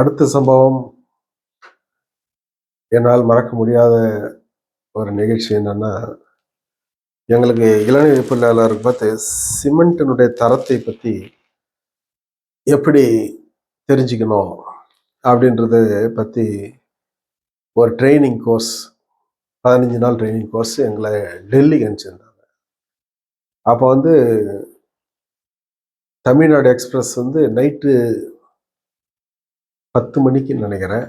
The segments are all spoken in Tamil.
அடுத்த சம்பவம் என்னால் மறக்க முடியாத ஒரு நிகழ்ச்சி என்னன்னா, எங்களுக்கு இளநிலை பொறியாளருக்கு பார்த்து சிமெண்ட்டினுடைய தரத்தை பத்தி எப்படி தெரிஞ்சுக்கணும் அப்படின்றத பத்தி ஒரு ட்ரெய்னிங் கோர்ஸ் 15 நாள் ட்ரெய்னிங் கோர்ஸ் எங்கள டெல்லிக்கு அனுப்பிச்சிருந்தாங்க. அப்போ வந்து தமிழ்நாடு எக்ஸ்பிரஸ் வந்து நைட்டு 10 மணிக்குன்னு நினைக்கிறேன்.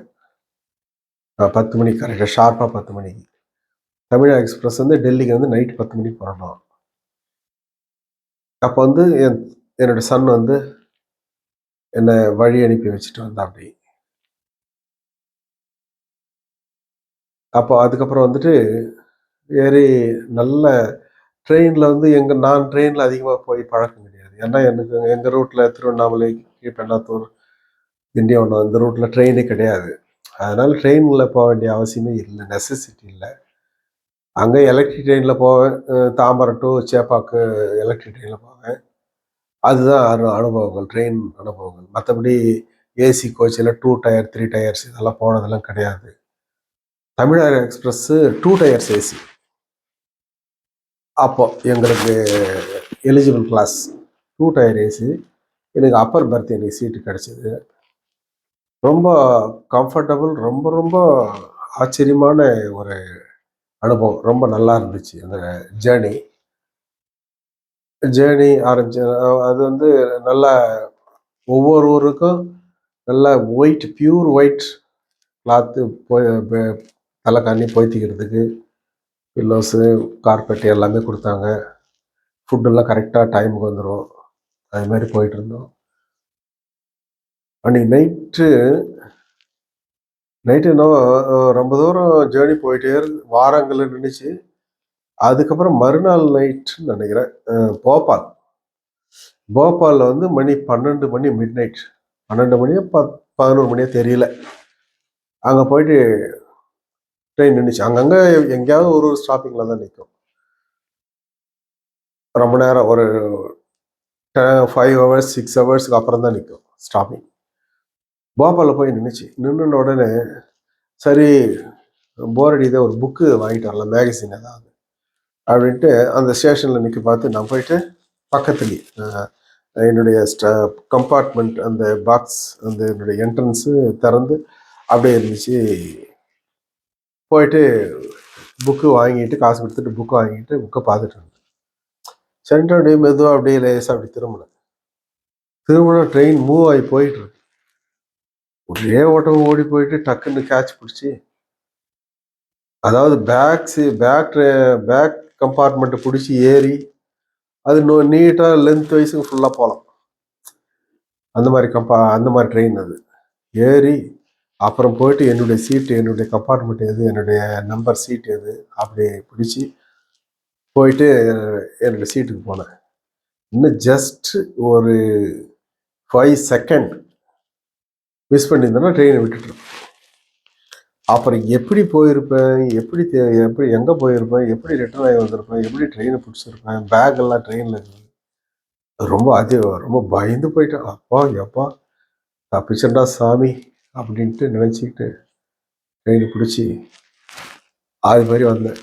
10 மணிக்கு கரெக்டாக ஷார்ப்பாக 10 மணிக்கு. தமிழ்நாடு எக்ஸ்பிரஸ் வந்து டெல்லிக்கு வந்து நைட்டு 10 மணிக்கு புறப்படும். அப்போ வந்து என்னோட சன் வந்து என்ன வழி அனுப்பி வச்சுட்டு வந்தாப்படி. அப்போ அதுக்கப்புறம் வந்துட்டு ஏறி நல்ல ட்ரெயினில் வந்து நான் ட்ரெயினில் அதிகமாக போய் பழக்கம் கிடையாது. ஏன்னா எனக்கு எங்கள் ரூட்டில் திருவண்ணாமலை, கீழ்பெண்ணாத்தூர், திண்டிவனம் இந்த ரூட்டில் ட்ரெயினே கிடையாது. அதனால் ட்ரெயினில் போக வேண்டிய அவசியமே இல்லை, நெசசிட்டி இல்லை. அங்கே எலக்ட்ரிக் ட்ரெயினில் போவேன். தாம்பரம் டு சேப்பாக்கு எலக்ட்ரிக் ட்ரெயினில் போவேன். அதுதான் அனுபவங்கள், ட்ரெயின் அனுபவங்கள். மற்றபடி ஏசி கோச்சில் 2 டயர் 3 டயர்ஸ் இதெல்லாம் போனதெல்லாம் கிடையாது. Tamil Nadu express 2 tyres AC. அப்போ எங்களுக்கு எலிஜிபிள் கிளாஸ் 2 டயர் ஏசி. எனக்கு அப்பர் பர்த் எனக்கு சீட்டு கிடச்சிது. ரொம்ப கம்ஃபர்டபுள், ரொம்ப ரொம்ப ஆச்சரியமான ஒரு அனுபவம். ரொம்ப நல்லா இருந்துச்சு அந்த ஜேர்னி ஆரம்பிச்சு. அது வந்து நல்லா ஒவ்வொரு ஊருக்கும் நல்லா ஒயிட், பியூர் ஒயிட் கிளாத்து தலைக்காணி போய்த்திக்கிறதுக்கு பில்லோஸு, கார்பெட்டு எல்லாமே கொடுத்தாங்க. ஃபுட்டெல்லாம் கரெக்டாக டைமுக்கு வந்துடும். அது மாதிரி போயிட்டு இருந்தோம். அன்றைக்கி நைட்டு இன்னும் ரொம்ப தூரம் ஜேர்னி போயிட்டே இருக்கு. வாரங்களில் நின்றுச்சு. அதுக்கப்புறம் மறுநாள் நைட்டுன்னு நினைக்கிறேன் போபாலில் வந்து மணி 12 மணி மிட் நைட். 12 மணியோ 11 மணியோ தெரியல. அங்கே போயிட்டு ட்ரெயின் நின்றுச்சு. அங்கங்கே எங்கேயாவது ஒரு ஸ்டாப்பிங்கில் தான் நிற்கும். ரொம்ப நேரம் ஒரு 5 ஹவர்ஸ் 6 ஹவர்ஸ்க்கு அப்புறம் தான் நிற்கும் ஸ்டாப்பிங். போபாலில் போய் நின்றுச்சு. நின்றுன உடனே சரி போர் அடிக்குது, ஒரு புக்கு வாங்கிட்டு வரலாம், மேகசின் ஏதாவது அப்படின்ட்டு அந்த ஸ்டேஷனில் நிற்க பார்த்து நான் போயிட்டு பக்கத்துலேயே என்னுடைய கம்பார்ட்மெண்ட் அந்த பாக்ஸ் அந்த என்னுடைய என்ட்ரன்ஸு திறந்து அப்படியே இருந்துச்சு. போயிட்டு புக்கு வாங்கிட்டு காசு கொடுத்துட்டு புக்கு வாங்கிட்டு புக்கை பார்த்துட்டு இருந்தேன். சென்டர் அப்படியே மெதுவாக அப்படியே லேசாக அப்படி திரும்பின ட்ரெயின் மூவ் ஆகி போயிட்டு இருக்கு. ஒரே ஓட்டம் ஓடி போயிட்டு டக்குன்னு கேட்ச் பிடிச்சி, அதாவது பேக் கம்பார்ட்மெண்ட்டை பிடிச்சி ஏறி அது நீட்டாக லென்த் வைஸுக்கு ஃபுல்லாக போகலாம். அந்த மாதிரி ட்ரெயின் அது. ஏறி அப்புறம் போயிட்டு என்னுடைய சீட்டு, என்னுடைய கம்பார்ட்மெண்ட் எது, என்னுடைய நம்பர் சீட் எது அப்படி பிடிச்சி போயிட்டு என்னுடைய சீட்டுக்கு போனேன். இன்னும் ஜஸ்ட் ஒரு 5 செகண்ட் மிஸ் பண்ணியிருந்தேன்னா ட்ரெயினை விட்டுட்டு அப்புறம் எப்படி போயிருப்பேன், எப்படி எங்கே போயிருப்பேன், எப்படி ரிட்டர்ன் ஆகி வந்திருப்பேன், எப்படி ட்ரெயினை பிடிச்சிருப்பேன், பேக்கெல்லாம் ட்ரெயினில் இருக்குது. ரொம்ப பயந்து போயிட்டேன். எப்பா தப்பிச்சண்டா சாமி அப்படின்ட்டு நினச்சிக்கிட்டு ட்ரெயினை பிடிச்சி அது மாதிரி வந்தேன்.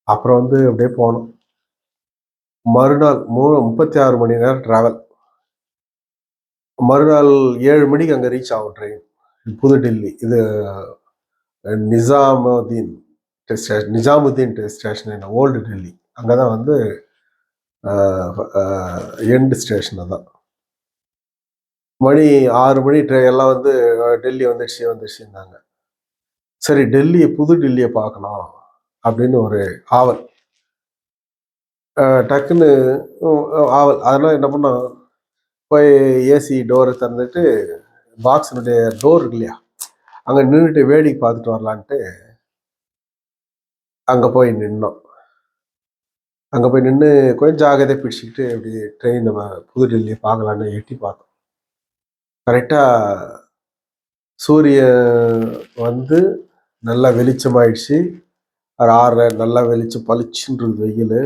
அப்புறம் வந்து அப்படியே போனோம். மறுநாள் 36 மணி நேரம் ட்ராவல். மறுநாள் 7 மணிக்கு அங்கே ரீச் ஆகும் ட்ரெயின். புது டெல்லி. இது நிஜாமுதீன் ஸ்டேஷன் என்ன, ஓல்டு டெல்லி. அங்கே தான் வந்து எண்டு ஸ்டேஷன் தான். மணி 6 மணி எல்லாம் வந்து டெல்லி வந்துடுச்சுன்னாங்க. சரி புது டெல்லியை பார்க்கணும் அப்படின்னு ஒரு ஆவல், டக்குன்னு ஆவல். அதனால் என்ன பண்ணோம், போய் ஏசி டோரை திறந்துட்டு பாக்ஸினுடைய டோர் இருக்கு இல்லையா, அங்கே நின்றுட்டு வேடிக்கை பார்த்துட்டு வரலான்ட்டு அங்கே போய் நின்னோம். அங்கே போய் நின்று கொஞ்சம் ஜாகிரதை பிடிச்சிக்கிட்டு அப்படி ட்ரெயின் நம்ம புது டெல்லியை பார்க்கலான்னு எட்டி பார்த்தோம். கரெக்டாக சூரியன் வந்து நல்லா வெளிச்சமாயிடுச்சு. ஒரு 6 நல்லா வெளிச்சம் பளிச்சுன்றது வெயில்.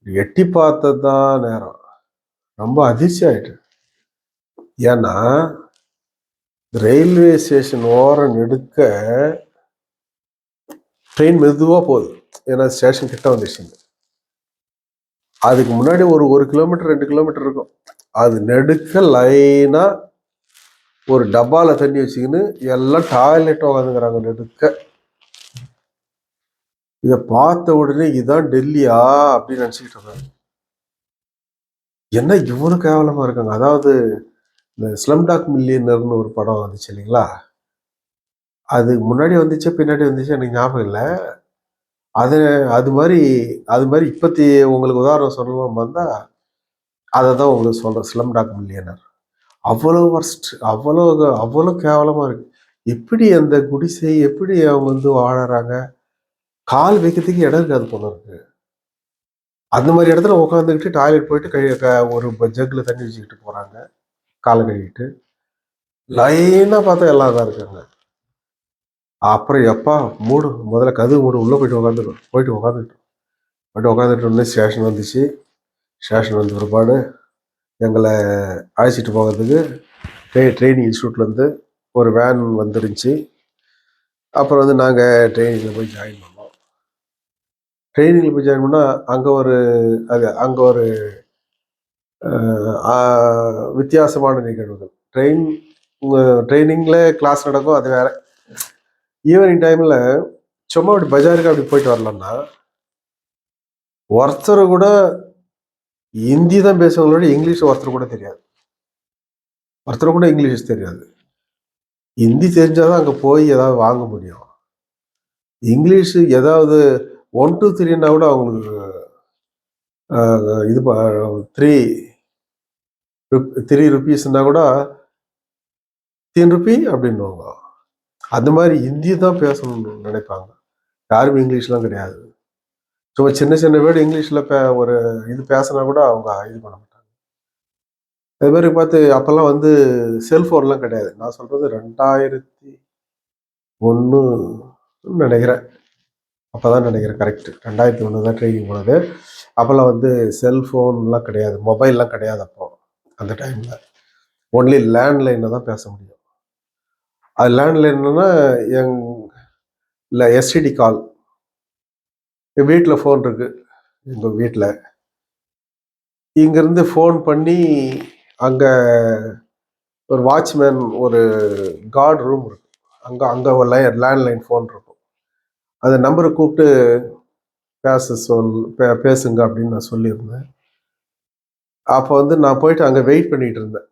எட்டி பார்த்தது தான் நேரம். ரொம்ப அதிர்ச்சி ஆயிட்டு. ஏன்னா ரயில்வே ஸ்டேஷன் ஓரம் நெடுக்க ட்ரெயின் மெதுவாக போகுது. ஏன்னா ஸ்டேஷன் கிட்ட வந்துடுச்சு. அதுக்கு முன்னாடி ஒரு 1 கிலோமீட்டர் 2 கிலோமீட்டர் இருக்கும். அது நெடுக்க லைனா ஒரு டப்பால தண்ணி வச்சுக்கின்னு எல்லாம் டாய்லெட் உட்காந்துக்கிறாங்க நெடுக்க. இதை பார்த்த உடனே இதுதான் டெல்லியா அப்படின்னு நினச்சிக்கிட்டு இருக்காங்க. என்ன இவ்வளவு கேவலமா இருக்காங்க. அதாவது இந்த ஸ்லம்டாக் மில்லியனர்னு ஒரு படம் வந்துச்சு இல்லைங்களா, அது முன்னாடி வந்துச்சு பின்னாடி வந்துச்சு எனக்கு ஞாபகம் இல்லை. அது மாதிரி இப்பத்தி உங்களுக்கு உதாரணம் சொல்லணும் வந்தா அதை தான் உங்களுக்கு சொல்றேன். ஸ்லம்டாக் மில்லியனர் அவ்வளோ வர்ஸ்ட், அவ்வளோ கேவலமா இருக்கு. எப்படி அந்த குடிசை எப்படி அவங்க வந்து வாழறாங்க, கால் வைக்கிறதுக்கு இடம் இருக்காது போல இருக்கு. அந்த மாதிரி இடத்துல உட்காந்துக்கிட்டு டாய்லெட் போயிட்டு ஒரு ஜக்கில் தண்ணி வச்சுக்கிட்டு போறாங்க, காலை கழுவிட்டு. லைனா பார்த்தா எல்லாம் தான் இருக்காங்க. அப்புறம் எப்பா மூடு, முதல்ல கதவு மூடு, உள்ள போயிட்டு உட்காந்துக்கிட்டோம். ஸ்டேஷன் வந்துச்சு. ஸ்டேஷன் வந்த பிற்பாடு எங்களை அழைச்சிட்டு போகிறதுக்கு ட்ரெயினிங் இன்ஸ்டியூட்லேருந்து ஒரு வேன் வந்துருந்துச்சு. அப்புறம் வந்து நாங்கள் ட்ரெயினிங்கில் போய் ஜாயின் பண்ணோம். ட்ரெயினிங்கில் போய் ஜாயின் பண்ணால் அங்கே ஒரு வித்தியாசமான நிகழ்வுகள். ட்ரெயினிங்கில் கிளாஸ் நடக்கும், அது வேற. ஈவினிங் டைமில் சும்மா அப்படி பஜாருக்கு அப்படி போயிட்டு வரலாம்னா ஒருத்தர் கூட ஹிந்தி தான் பேசுவங்களோட இங்கிலீஷ் ஒருத்தர் கூட இங்கிலீஷ் தெரியாது. ஹிந்தி தெரிஞ்சாதான் அங்கே போய் ஏதாவது வாங்க முடியும். இங்கிலீஷு ஏதாவது 1 2 3ன்னா கூட அவங்களுக்கு இது 3 rupeesன்னா கூட 3 rupee அப்படின்னுவாங்க. அந்த மாதிரி ஹிந்தி தான் பேசணும்னு நினைப்பாங்க. யாரும் இங்கிலீஷ்லாம் கிடையாது. சும்மா சின்ன சின்ன வேர்டு இங்கிலீஷில் ஒரு இது பேசினா கூட அவங்க இது பண்ண மாட்டாங்க. அது மாதிரி பார்த்து அப்போல்லாம் வந்து செல்ஃபோன்லாம் கிடையாது. நான் சொல்கிறது 2001 நினைக்கிறேன். அப்போ தான் நினைக்கிறேன், கரெக்டு 2001 தான் ட்ரைனிங் போனது. அப்போல்லாம் வந்து செல்ஃபோன்லாம் கிடையாது, மொபைல்லாம் கிடையாது. அப்போ அந்த டைமில் ஒன்லி லேண்ட்லைனில் தான் பேச முடியும். அது லேண்ட்லைன்னா இல்லை எஸ்டிடி கால். எங்கள் வீட்டில் ஃபோன் இருக்குது. எங்கள் வீட்டில் இங்கேருந்து ஃபோன் பண்ணி அங்கே ஒரு வாட்ச்மேன், ஒரு கார்டு ரூம் இருக்கு, அங்கே ஒரு லேண்ட்லைன் ஃபோன் இருக்கும். அந்த நம்பரை கூப்பிட்டு பேசுங்க அப்படின்னு நான் சொல்லியிருந்தேன். அப்போ வந்து நான் போயிட்டு அங்கே வெயிட் பண்ணிட்டு இருந்தேன்.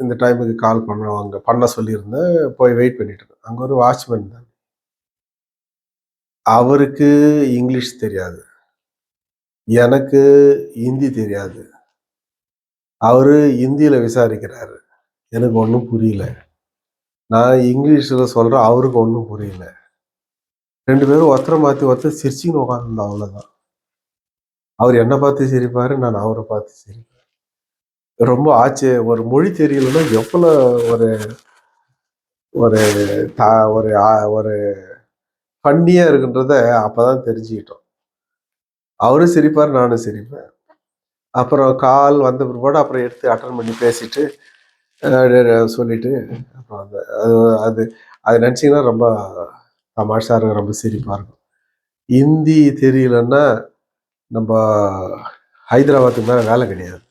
இந்த டைமுக்கு கால் பண்ண சொல்லியிருந்தேன். போய் வெயிட் பண்ணிட்டு இருந்தேன். அங்கே ஒரு வாட்ச்மேன் தான். அவருக்கு இங்கிலீஷ் தெரியாது, எனக்கு ஹிந்தி தெரியாது. அவரு ஹிந்தியில் விசாரிக்கிறாரு, எனக்கு ஒன்றும் புரியல. நான் இங்கிலீஷில் சொல்கிறேன், அவருக்கு ஒன்றும் புரியல. 2 பேரும் ஒருத்தரை மாற்றி ஒருத்தர் சிரிச்சின்னு உட்காந்துருந்தோம், அவ்வளோதான். அவர் என்னை பார்த்து சிரிப்பார், நான் அவரை பார்த்து சிரிப்பேன். ரொம்ப ஒரு மொழி தெரியலன்னா எவ்வளோ ஒரு ஒரு ஒரு ஒரு ஃபன்னியாக இருக்குன்றத அப்போ தான் தெரிஞ்சுக்கிட்டோம். அவரும் சிரிப்பார், நானும் சிரிப்பேன். அப்புறம் கால் வந்த பிற்பாடு அப்புறம் எடுத்து அட்டன் பண்ணி பேசிட்டு சொல்லிட்டு அப்புறம் அது நினச்சிங்கன்னா ரொம்ப தமாஷா இருக்கும், ரொம்ப சிரிப்பாக இருக்கும். ஹிந்தி தெரியலன்னா நம்ம ஹைதராபாத்துக்கு மேலே வேலை கிடையாது.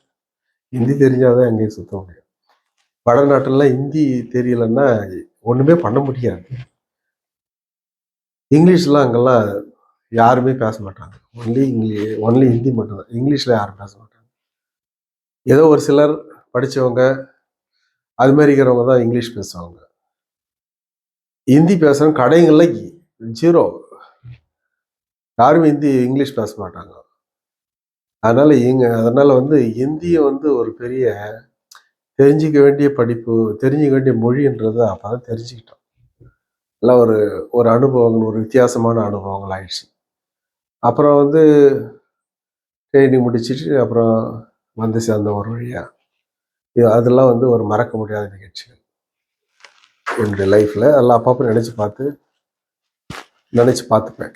ஹிந்தி தெரிஞ்சாதான் எங்கேயும் சுத்த முடியும். வடநாட்டிலாம் ஹிந்தி தெரியலன்னா ஒன்றுமே பண்ண முடியாது. இங்கிலீஷ்லாம் அங்கெல்லாம் யாருமே பேச மாட்டாங்க. ஒன்லி ஹிந்தி மட்டும்தான். இங்கிலீஷில் யாரும் பேச மாட்டாங்க. ஏதோ ஒரு சிலர் படித்தவங்க அது மாதிரி இருக்கிறவங்க தான் இங்கிலீஷ் பேசுவாங்க. ஹிந்தி பேசுகிறவங்க கடைகளில் 0. யாருமே இங்கிலீஷ் பேச மாட்டாங்க. அதனால வந்து ஹிந்தியை வந்து ஒரு பெரிய தெரிஞ்சிக்க வேண்டிய படிப்பு, தெரிஞ்சிக்க வேண்டிய மொழின்றதை அப்போ தான் தெரிஞ்சுக்கிட்டோம். எல்லாம் ஒரு அனுபவங்கள், ஒரு வித்தியாசமான அனுபவங்கள் ஆயிடுச்சு. அப்புறம் வந்து ட்ரெயினிங் முடிச்சுட்டு அப்புறம் வந்து சேர்ந்த ஒரு வழியாக. அதெல்லாம் வந்து ஒரு மறக்க முடியாத நிகழ்ச்சிகள் என்னுடைய லைஃப்பில். எல்லாம் அப்பப்போ நினச்சி பார்த்துப்பேன்.